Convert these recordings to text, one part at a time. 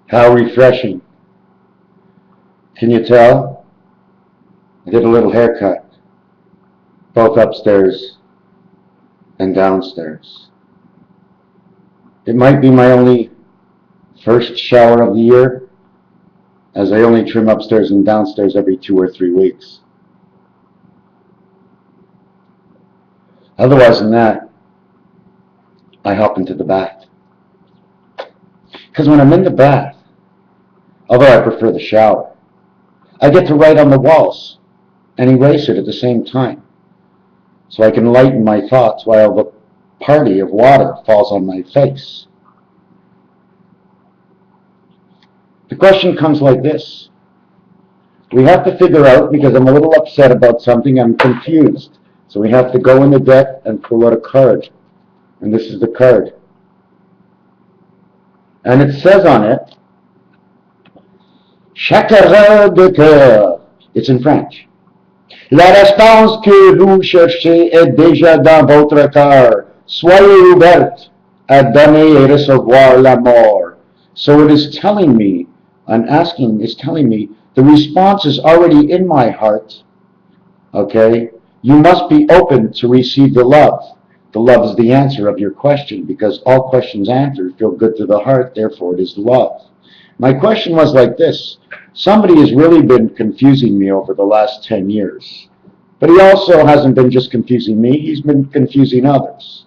How refreshing. Can you tell? I did a little haircut, both upstairs and downstairs. It might be my only first shower of the year, as I only trim upstairs and downstairs every 2 or 3 weeks. Otherwise than that, I hop into the bath. Because when I'm in the bath, although I prefer the shower, I get to write on the walls and erase it at the same time, so I can lighten my thoughts while the party of water falls on my face. The question comes like this. We have to figure out, because I'm a little upset about something, I'm confused. So we have to go in the deck and pull out a card. And this is the card. And it says on it, Chakra de cœur. It's in French. La réponse que vous cherchez est déjà dans votre cœur. Soyez ouverte à donner et recevoir l'amour. So it is telling me, it's telling me, the response is already in my heart. Okay? You must be open to receive the love. The love is the answer of your question, because all questions answered feel good to the heart, therefore it is love. My question was like this. Somebody has really been confusing me over the last 10 years. But he also hasn't been just confusing me, he's been confusing others.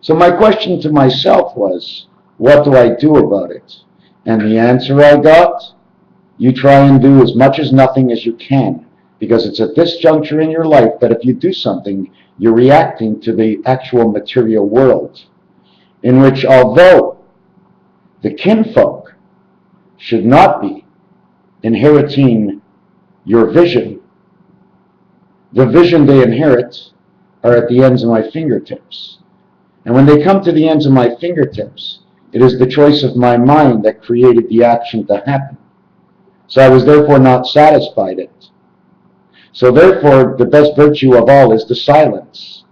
So my question to myself was, what do I do about it? And the answer I got, you try and do as much as nothing as you can. Because it's at this juncture in your life that if you do something, you're reacting to the actual material world, in which although the kinfolk should not be inheriting your vision, the vision they inherit are at the ends of my fingertips. And when they come to the ends of my fingertips, it is the choice of my mind that created the action to happen. So I was therefore not satisfied it. So therefore, the best virtue of all is the silence.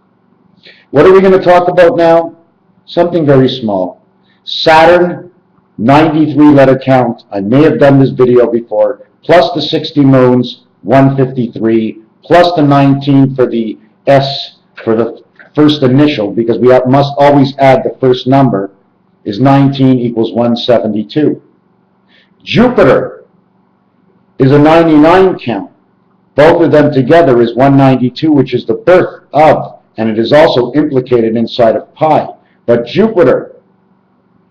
What are we going to talk about now? Something very small. Saturn, 93-letter count. I may have done this video before. Plus the 60 moons, 153. Plus the 19 for the S, for the first initial, because we must always add the first number, is 19 equals 172. Jupiter is a 99 count. Both of them together is 192, which is the birth of, and it is also implicated inside of pi. But Jupiter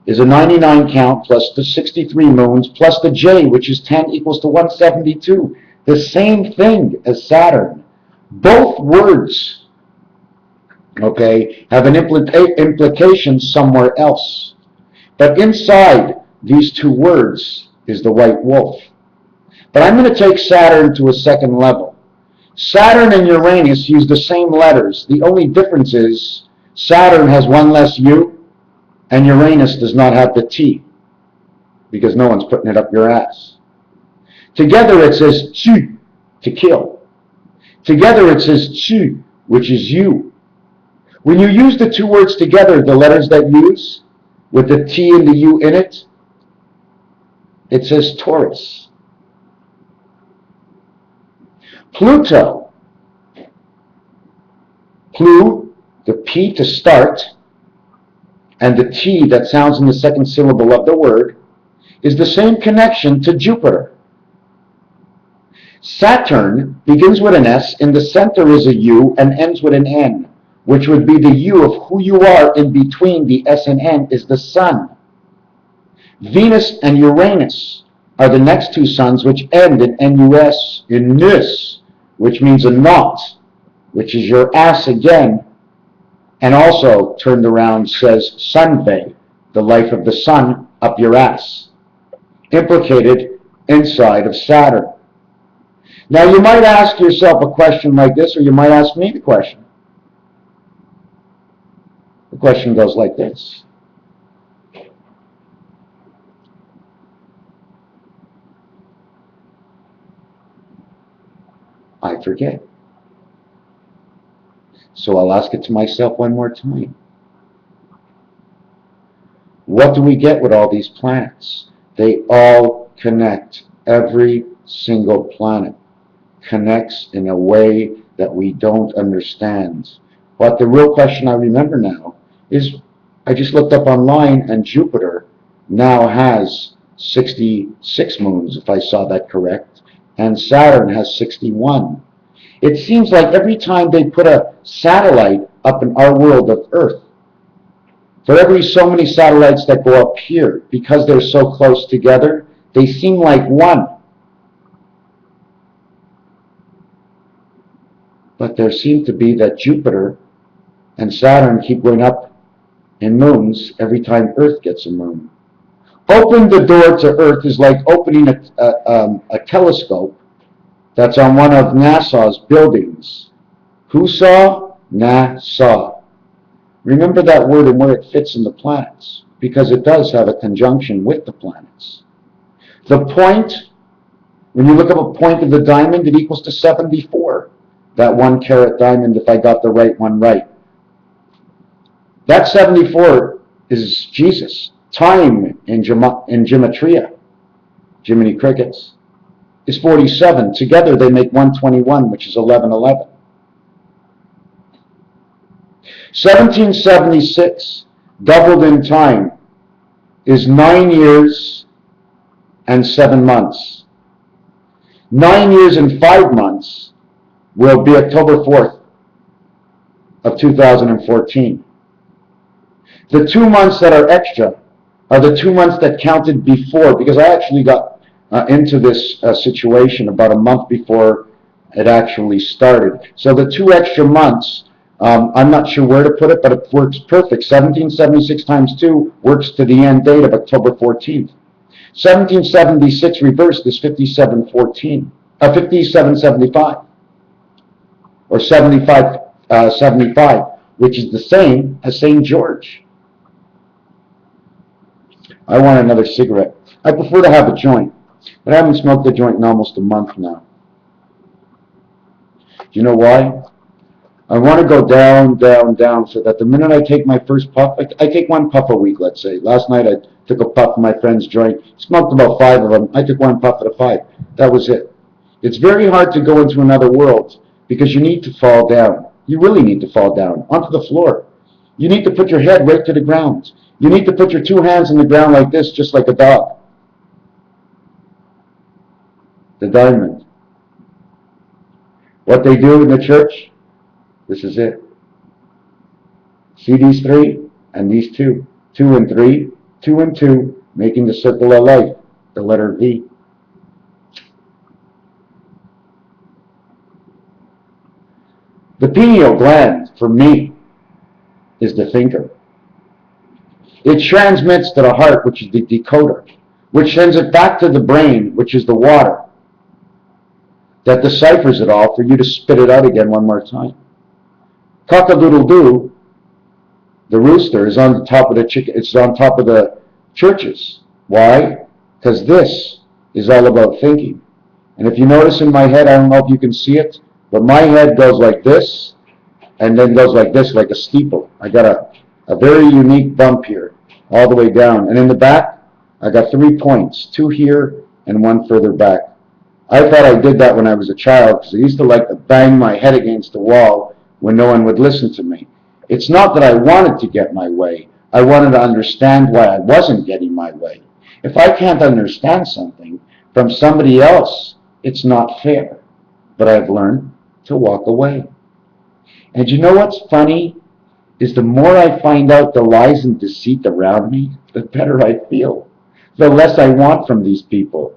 is a 99 count plus the 63 moons plus the J, which is 10 equals to 172. The same thing as Saturn. Both words, okay, have an implication somewhere else. But inside these two words is the white wolf. But I'm going to take Saturn to a second level. Saturn and Uranus use the same letters. The only difference is Saturn has one less U, and Uranus does not have the T, because no one's putting it up your ass. Together it says tu, to kill. Together it says tu, which is you. When you use the two words together, the letters that use, with the T and the U in it, it says Taurus. Pluto, the P to start, and the T that sounds in the second syllable of the word, is the same connection to Jupiter. Saturn begins with an S, in the center is a U, and ends with an N, which would be the U of who you are in between the S and N is the Sun. Venus and Uranus are the next two suns, which end in N-U-S, in Nus, which means a knot, which is your ass again, and also turned around says Sunday, the life of the sun up your ass, implicated inside of Saturn. Now you might ask yourself a question like this, or you might ask me the question. The question goes like this. I forget. So I'll ask it to myself one more time. What do we get with all these planets? They all connect. Every single planet connects in a way that we don't understand. But the real question I remember now is, I just looked up online, and Jupiter now has 66 moons, if I saw that correct, and Saturn has 61. It seems like every time they put a satellite up in our world of Earth, for every so many satellites that go up here, because they're so close together, they seem like one. But there seems to be that Jupiter and Saturn keep going up in moons every time Earth gets a moon. Open the door to Earth is like opening a telescope that's on one of NASA's buildings. Who saw? NASA. Remember that word and where it fits in the planets, because it does have a conjunction with the planets. The point, when you look up a point of the diamond, it equals to 74. That 1 carat diamond, if I got the right one right. That 74 is Jesus. Time in gematria, Jiminy Crickets, is 47. Together they make 121, which is 1111. 1776, doubled in time, is 9 years and 7 months. 9 years and 5 months will be October 4th of 2014. The 2 months that are extra are the 2 months that counted before, because I actually got into this situation about a month before it actually started. So the 2 extra months, I'm not sure where to put it, but it works perfect. 1776 times 2 works to the end date of October 14th. 1776 reversed is 5775, or 75, which is the same as St. George. I want another cigarette. I prefer to have a joint, but I haven't smoked a joint in almost a month now. Do you know why? I want to go down, down, down, so that the minute I take my first puff, I take 1 puff a week, let's say. Last night I took a puff of my friend's joint, smoked about 5 of them. I took 1 puff at a 5. That was it. It's very hard to go into another world, because you need to fall down. You really need to fall down onto the floor. You need to put your head right to the ground. You need to put your 2 hands in the ground like this, just like a dog. The diamond. What they do in the church, this is it. See these 3 and these 2. 2 and 3, 2 and 2, making the circle of life, the letter V. The pineal gland, for me, is the thinker. It transmits to the heart, which is the decoder, which sends it back to the brain, which is the water, that deciphers it all for you to spit it out again one more time. Cock-a-doodle-doo, the rooster, is on the top of the chicken. It's on top of the churches. Why? Because this is all about thinking. And if you notice in my head, I don't know if you can see it, but my head goes like this, and then goes like this, like a steeple. I got a very unique bump here, all the way down. And in the back, I got 3 points, 2 here and 1 further back. I thought I did that when I was a child, because I used to like to bang my head against the wall when no one would listen to me. It's not that I wanted to get my way. I wanted to understand why I wasn't getting my way. If I can't understand something from somebody else, it's not fair. But I've learned to walk away. And you know what's funny? Is the more I find out the lies and deceit around me, the better I feel. The less I want from these people.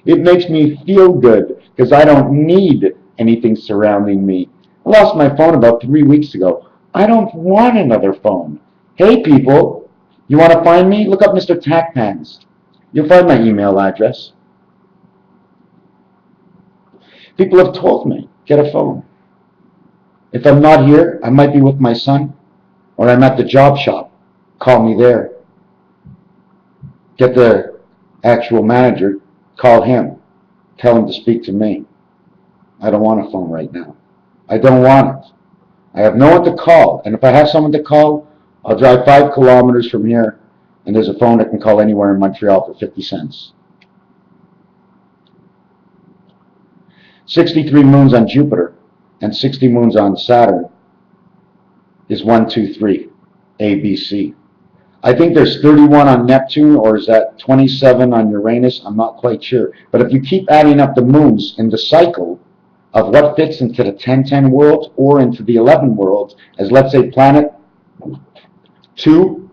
It makes me feel good, because I don't need anything surrounding me. I lost my phone about 3 weeks ago. I don't want another phone. Hey people, you want to find me? Look up Mr. Tackpans. You'll find my email address. People have told me, get a phone. If I'm not here, I might be with my son, or I'm at the job shop. Call me there. Get the actual manager, call him. Tell him to speak to me. I don't want a phone right now. I don't want it. I have no one to call, and if I have someone to call, I'll drive 5 kilometers from here And there's a phone that can call anywhere in Montreal for 50 cents. 63 moons on Jupiter and 60 moons on Saturn is 1, 2, 3, A, B, C. I think there's 31 on Neptune, or is that 27 on Uranus? I'm not quite sure. But if you keep adding up the moons in the cycle of what fits into the 10-10 world or into the 11 world, as let's say planet 2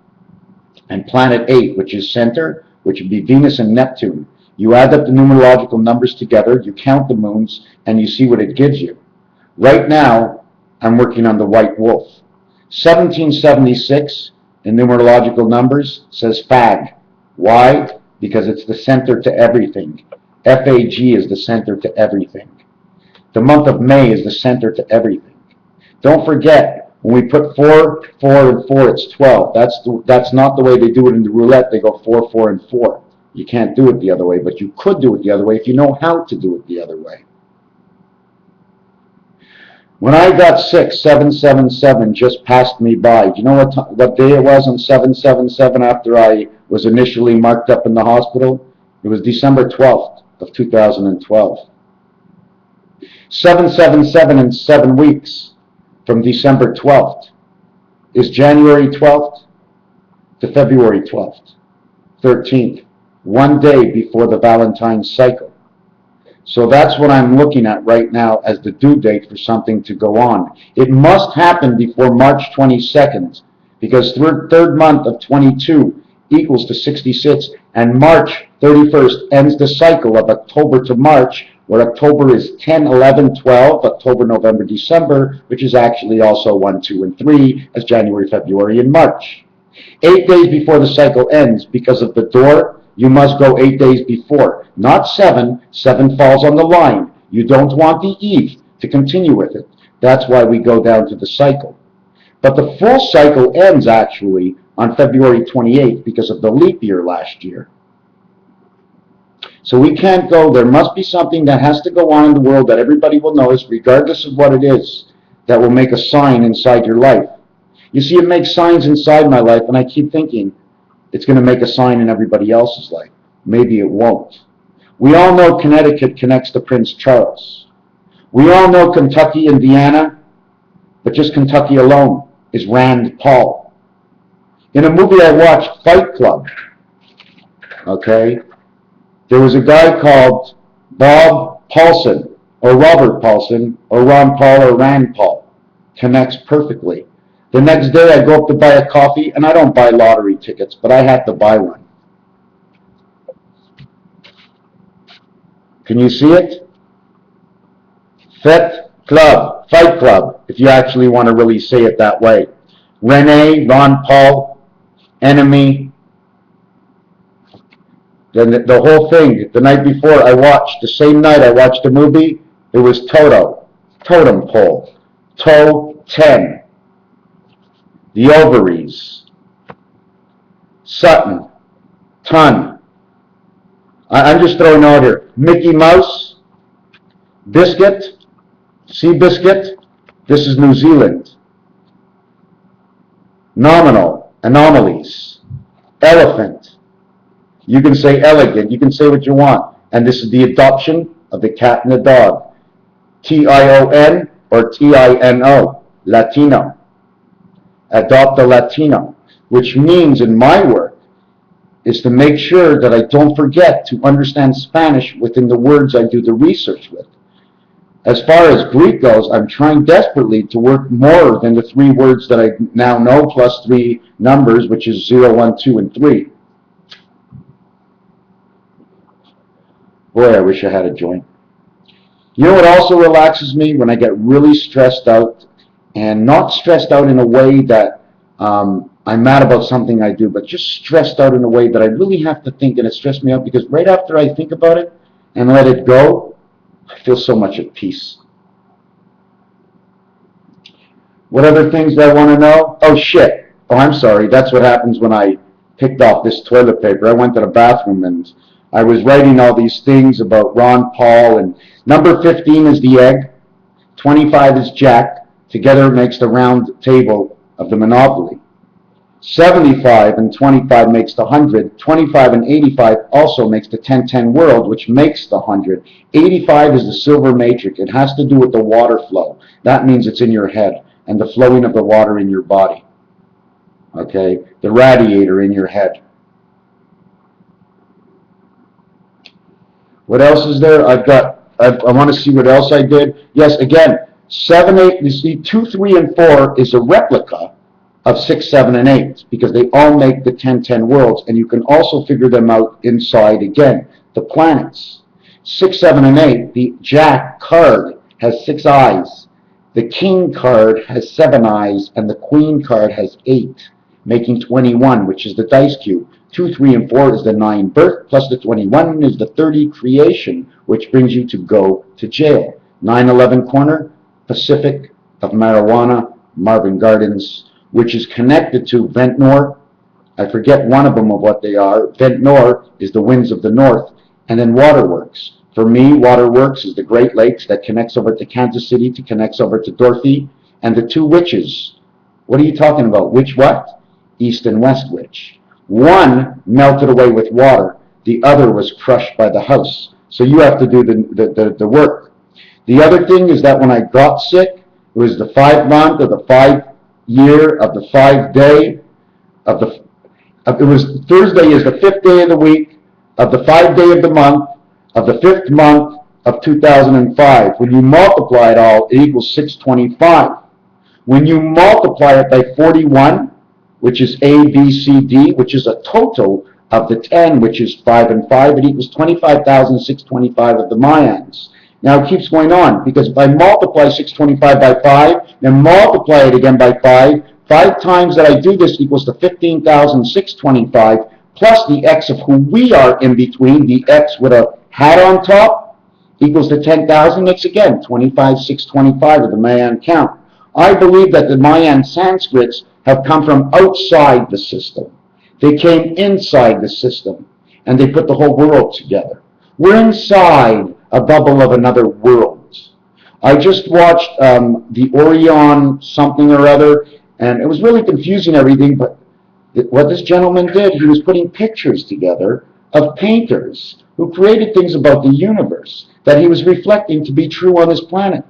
and planet 8, which is center, which would be Venus and Neptune. You add up the numerological numbers together, you count the moons, and you see what it gives you. Right now, I'm working on the White Wolf. 1776 in numerological numbers says FAG. Why? Because it's the center to everything. FAG is the center to everything. The month of May is the center to everything. Don't forget, when we put 4, 4, and 4, it's 12. That's not the way they do it in the roulette. They go 4, 4, and 4. You can't do it the other way, but you could do it the other way if you know how to do it the other way. When I got sick, 777 just passed me by. Do you know what day it was on 777 after I was initially marked up in the hospital? It was December 12th of 2012. 777 in 7 weeks from December 12th is January 12th to February 12th, 13th, 1 day before the Valentine's cycle. So that's what I'm looking at right now as the due date for something to go on. It must happen before March 22nd, because third month of 22 equals to 66, and March 31st ends the cycle of October to March, where October is 10, 11, 12, October, November, December, which is actually also 1, 2, and 3 as January, February, and March. 8 days before the cycle ends, because of the door, you must go 8 days before, not 7. 7 falls on the line. You don't want the eve to continue with it. That's why we go down to the cycle. But the full cycle ends actually on February 28th because of the leap year last year. So we can't go. There must be something that has to go on in the world that everybody will notice, regardless of what it is, that will make a sign inside your life. You see, it makes signs inside my life, and I keep thinking, it's going to make a sign in everybody else's life. Maybe it won't. We all know Connecticut connects to Prince Charles. We all know Kentucky, Indiana, but just Kentucky alone is Rand Paul. In a movie I watched, Fight Club, okay, there was a guy called Bob Paulson, or Robert Paulson, or Ron Paul, or Rand Paul. Connects perfectly. The next day I go up to buy a coffee, and I don't buy lottery tickets, but I had to buy one. Can you see it? Fight Club, if you actually want to really say it that way. Rene, Ron Paul, enemy. Then the whole thing, the night before I watched, the same night I watched the movie, it was Toto, totem pole, toe 10. The ovaries, Sutton, Ton. I'm just throwing out here. Mickey Mouse, Biscuit, Seabiscuit. This is New Zealand. Nominal, anomalies, elephant. You can say elegant. You can say what you want. And this is the adoption of the cat and the dog. T-I-O-N or T-I-N-O, Latino. Adopt a Latino, which means in my work is to make sure that I don't forget to understand Spanish within the words I do the research with. As far as Greek goes, I'm trying desperately to work more than the 3 words that I now know, plus 3 numbers, which is 0, 1, 2, and 3. Boy, I wish I had a joint. You know what also relaxes me? When I get really stressed out, and not stressed out in a way that I'm mad about something I do, but just stressed out in a way that I really have to think, and it stressed me out because right after I think about it and let it go, I feel so much at peace. What other things do I want to know? Oh, shit. Oh, I'm sorry. That's what happens when I picked off this toilet paper. I went to the bathroom and I was writing all these things about Ron Paul, and number 15 is the egg, 25 is Jack. Together it makes the round table of the Monopoly. 75 and 25 makes the 100. 25 and 85 also makes the 10-10 world, which makes the 100. 85 is the silver matrix. It has to do with the water flow. That means it's in your head and the flowing of the water in your body. Okay? The radiator in your head. What else is there? I want to see what else I did. Yes, again, 7, 8, you see 2, 3, and 4 is a replica of 6, 7, and 8, because they all make the 10-10 worlds, and you can also figure them out inside, again, the planets. 6, 7, and 8, the Jack card has 6 eyes, the King card has 7 eyes, and the Queen card has 8, making 21, which is the dice cube. 2, 3, and 4 is the 9 birth, plus the 21 is the 30 creation, which brings you to go to jail. 9/11 corner, Pacific of marijuana, Marvin Gardens, which is connected to Ventnor. I forget one of them of what they are. Ventnor is the winds of the north, and then Waterworks. For me, Waterworks is the Great Lakes that connects over to Kansas City, to connects over to Dorothy, and the 2 witches. What are you talking about? Which what? East and West witch. One melted away with water. The other was crushed by the house. So you have to do the work. The other thing is that when I got sick, it was the 5-month of the 5-year of the 5-day of the. It was Thursday is the 5th day of the week of the 5th-day of the month of the 5th month of 2005. When you multiply it all, it equals 625. When you multiply it by 41, which is A, B, C, D, which is a total of the 10, which is 5 and 5, it equals 25,625 of the Mayans. Now it keeps going on, because if I multiply 625 by 5, then multiply it again by 5, 5 times that I do this equals to 15,625, plus the X of who we are in between, the X with a hat on top, equals to 10,000. It's again 25,625 of the Mayan count. I believe that the Mayan Sanskrits have come from outside the system. They came inside the system, and they put the whole world together. We're inside a bubble of another world. I just watched the Orion something or other, and it was really confusing everything, but what this gentleman did, he was putting pictures together of painters who created things about the universe that he was reflecting to be true on this planet.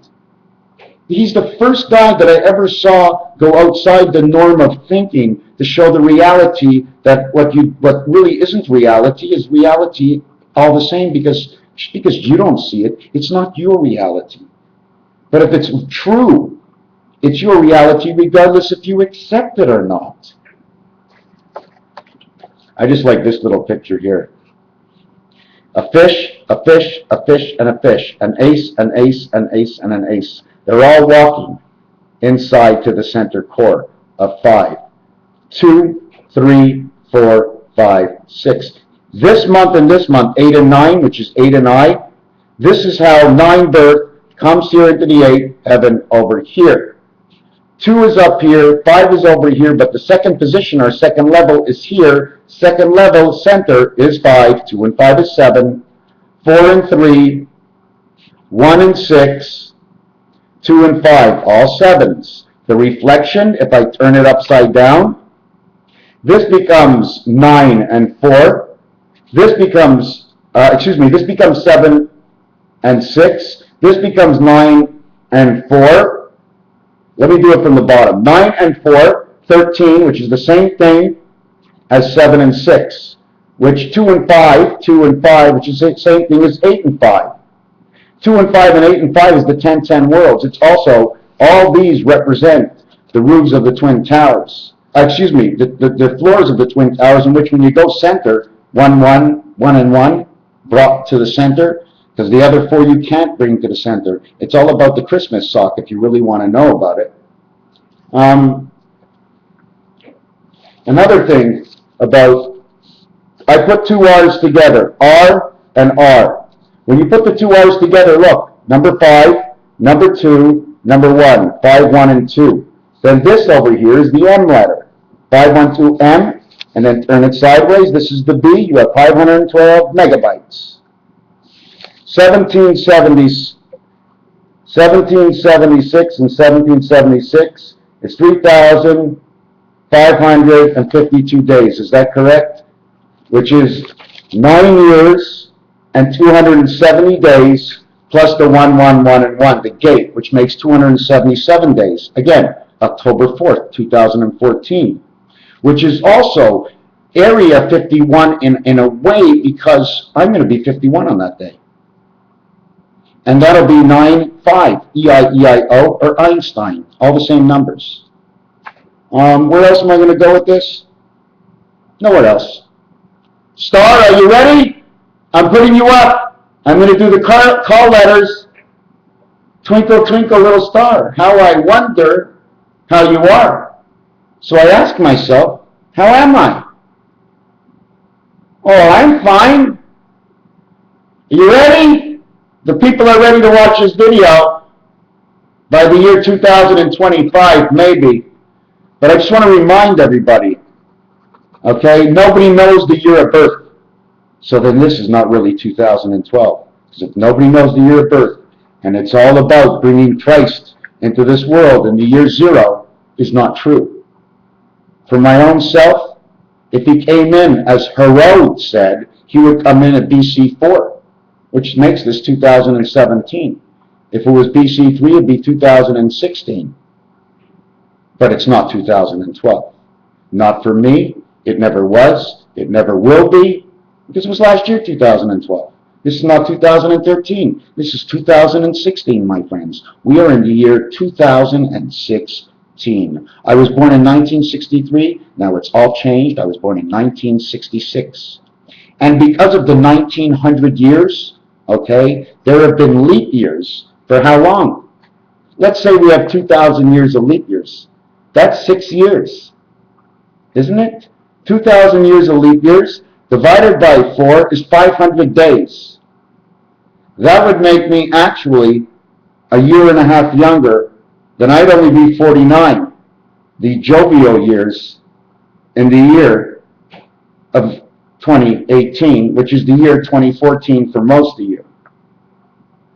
He's the first guy that I ever saw go outside the norm of thinking to show the reality that what really isn't reality is reality all the same, because you don't see it. It's not your reality. But if it's true, it's your reality regardless if you accept it or not. I just like this little picture here. A fish, a fish, a fish, and a fish. An ace, an ace, an ace, and an ace. They're all walking inside to the center core of 5. 2, 3, 4, 5, 6. This month and this month, 8 and 9, which is 8 and I, this is how 9 birth comes here into the 8 heaven over here. 2 is up here, 5 is over here, but the second position, our second level, is here. Second level center is 5, 2 and 5 is 7, 4 and 3, 1 and 6, 2 and 5, all 7s. The reflection, if I turn it upside down, this becomes 9 and 4. This becomes, this becomes 7 and 6. This becomes 9 and 4. Let me do it from the bottom. 9 and 4, 13, which is the same thing as 7 and 6, which 2 and 5, 2 and 5, which is the same thing as 8 and 5. 2 and 5 and 8 and 5 is the 10-10 worlds. It's also, all these represent the roofs of the Twin Towers. The floors of the Twin Towers, in which when you go center, 1, 1, 1 and 1, brought to the center, because the other 4 you can't bring to the center. It's all about the Christmas sock if you really want to know about it. Another thing about, I put 2 R's together, R and R. When you put the 2 R's together, look, number 5, number 2, number 1, 5, 1, and 2. Then this over here is the M letter, 5, 1, 2, M, and then turn it sideways. This is the B. You have 512 megabytes. 1776 and 1776 is 3,500 552 days. Is that correct? Which is 9 years and 270 days plus the 1, 1, 1, and 1, the gate, which makes 277 days. Again, October 4th, 2014, which is also Area 51 in a way, because I'm going to be 51 on that day. And that'll be 9-5, E-I-E-I-O, or Einstein, all the same numbers. Where else am I going to go with this? Nowhere else. Star, are you ready? I'm putting you up. I'm going to do the call letters. Twinkle, twinkle, little star, how I wonder how you are. So I ask myself, how am I? Oh, I'm fine. Are you ready? The people are ready to watch this video by the year 2025, maybe. But I just want to remind everybody, okay, nobody knows the year of birth. So then this is not really 2012. Because if nobody knows the year of birth, and it's all about bringing Christ into this world in the year 0, is not true. For my own self, if he came in, as Herod said, he would come in at BC 4, which makes this 2017. If it was BC 3, it would be 2016. But it's not 2012. Not for me. It never was. It never will be. Because it was last year, 2012. This is not 2013. This is 2016, my friends. We are in the year 2016. I was born in 1963. Now it's all changed. I was born in 1966. And because of the 1900 years, okay, there have been leap years for how long? Let's say we have 2,000 years of leap years. That's 6 years, isn't it? 2,000 years of leap years divided by 4 is 500 days. That would make me actually a year and a half younger. Then I'd only be 49, the jovial years, in the year of 2018, which is the year 2014 for most of you.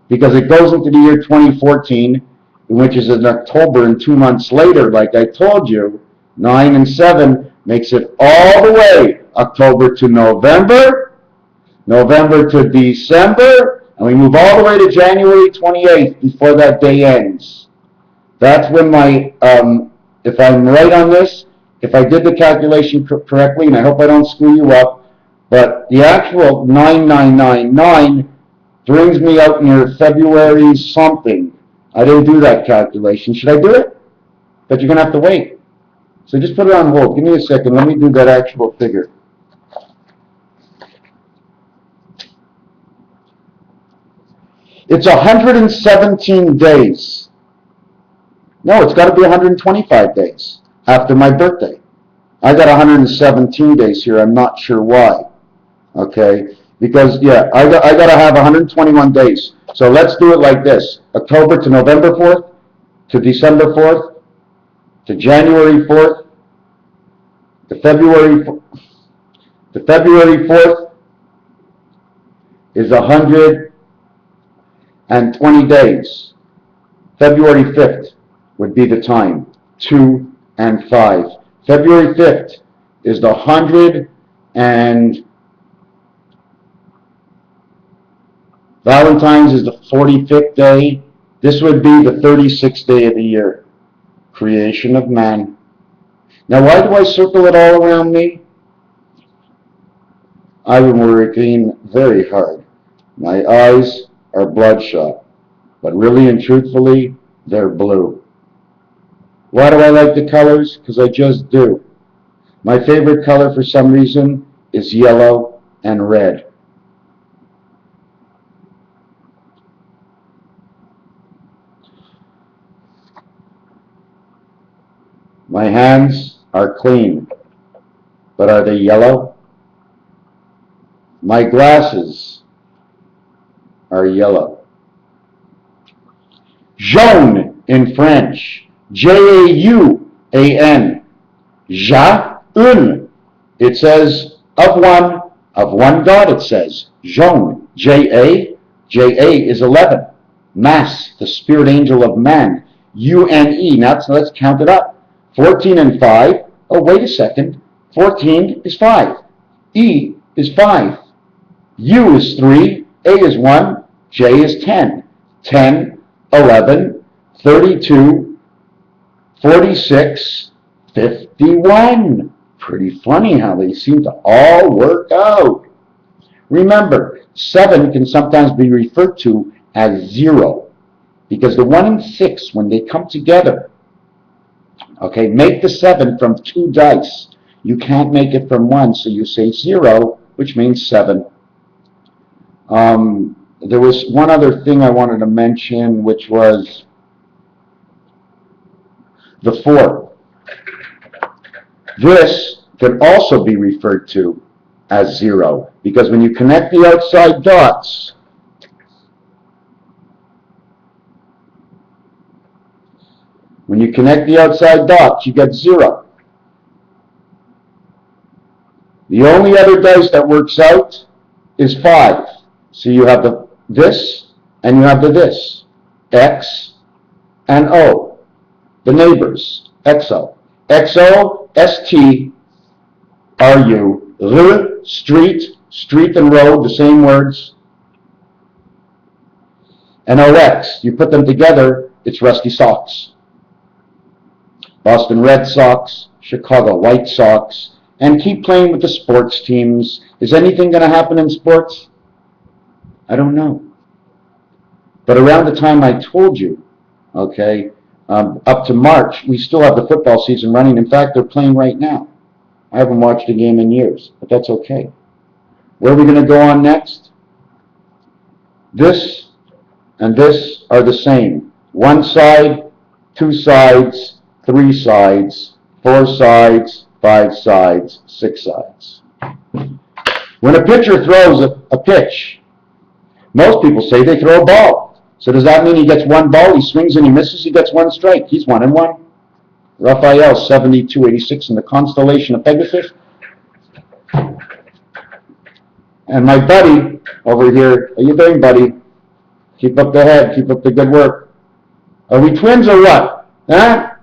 Because it goes into the year 2014, which is in October, and 2 months later, like I told you, 9 and 7 makes it all the way October to November, November to December, and we move all the way to January 28th before that day ends. That's when my, if I'm right on this, if I did the calculation correctly, and I hope I don't screw you up, but the actual 9999 brings me out near February something. I didn't do that calculation. Should I do it? But you're going to have to wait. So just put it on hold. Give me a second. Let me do that actual figure. It's 117 days. No, it's got to be 125 days after my birthday. I got 117 days here. I'm not sure why. Okay? Because, yeah, I got to have 121 days. So let's do it like this. October to November 4th, to December 4th, to January 4th, to February 4th is 120 days. February 5th would be the time, 2 and 5. February 5th is the 100 and Valentine's is the 45th day. This would be the 36th day of the year. Creation of man. Now, why do I circle it all around me? I've been working very hard. My eyes are bloodshot, but really and truthfully, they're blue. Why do I like the colors? Because I just do. My favorite color for some reason is yellow and red. My hands are clean, but are they yellow? My glasses are yellow. Jaune in French. J-A-U-A-N. Ja-un. It says of one God it says. Jaune. J-A. J-A is 11. Mass, the spirit angel of man. U-N-E. Now let's count it up. 14 and 5 Oh, wait a second. 14 is 5. E is 5. U is 3. A is 1. J is 10. 10, 11, 32, 46, 51. Pretty funny how they seem to all work out. Remember, 7 can sometimes be referred to as 0 because the 1 and 6, when they come together, okay, make the 7 from 2 dice. You can't make it from 1, so you say 0, which means 7. There was one other thing I wanted to mention, which was the 4. This can also be referred to as 0, because when you connect the outside dots, you get 0. The only other dice that works out is 5. So you have this, and you have this. X and O. The neighbors. XO. XO, ST, RU. R, street and road, the same words. And OX. You put them together, it's Rusty Socks. Boston Red Sox, Chicago White Sox, and keep playing with the sports teams. Is anything going to happen in sports? I don't know. But around the time I told you, okay, up to March, we still have the football season running. In fact, they're playing right now. I haven't watched a game in years, but that's okay. Where are we going to go on next? This and this are the same. 1 side, 2 sides, 3 sides, 4 sides, 5 sides, 6 sides. When a pitcher throws a pitch, most people say they throw a ball. So does that mean he gets 1 ball, he swings and he misses, he gets 1 strike? He's 1 and 1. Raphael, 7286 in the constellation of Pegasus. And my buddy over here, how you doing, buddy? Keep up the head, keep up the good work. Are we twins or what? Huh?